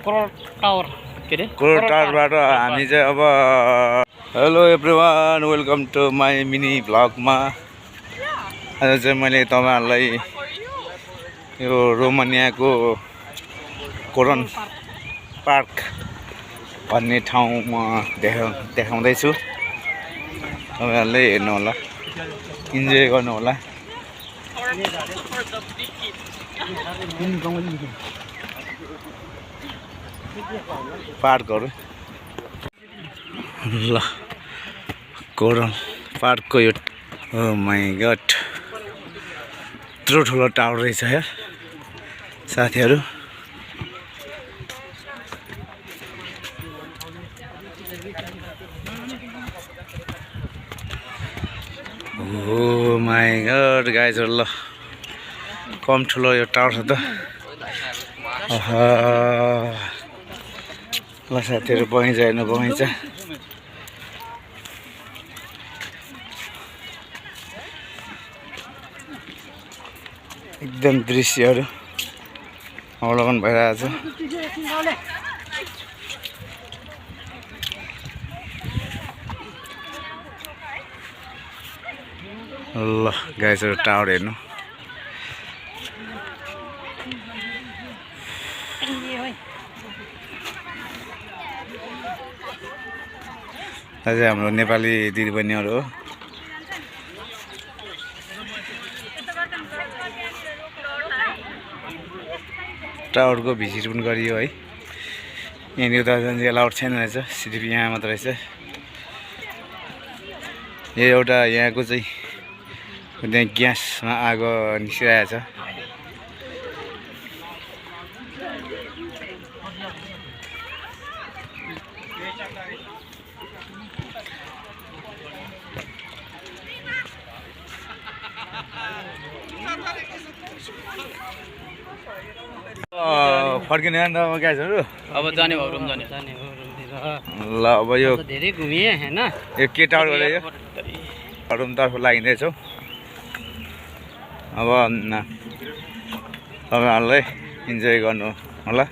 Corrode टावरबाट हामी चाहिँ अब hello everyone welcome to my mini भ्लगमा। आज चाहिँ मैले तपाईहरुलाई यो रोमानियाको कोरन पार्क भन्ने ठाउँमा देखाउँदैछु। तपाईहरुले हेर्नु होला, इन्जोय गर्नु होला। पार्कहरु ल कोरन पार्कको यो ओ माय गॉड यत्रो ठुलो टावर रहेछ यार साथीहरु। ओ माय गॉड गाइजहरु ल कम ठुलो यो टावर छ त। ल साथीहरु बगैँचा हेर्नु, बगैँचा एकदम दृश्यहरु अवलोकन भइरहेछ। ल गाइजहरु टावर हेर्नु। अझै हाम्रो नेपाली दिदीबहिनीहरु हो। टावरको भिजिट पनि गरियो है। यहाँनिर त चाहिँ एलाउड छैन रहेछ, सिर्फ यहाँ मात्र रहेछ। यो एउटा यहाँको चाहिँ त्यहाँ ग्यासमा आगो निस्किरहेछ। फर्किने अन्त गाइजहरु अब जाने भयो रुम जाने। ल अब यो धेरै घुमिए हैन, यो के टावर गरे यो रुमतर्फ लागिँदैछौ। अब तपाईहरुलाई इन्जोय गर्नु होला।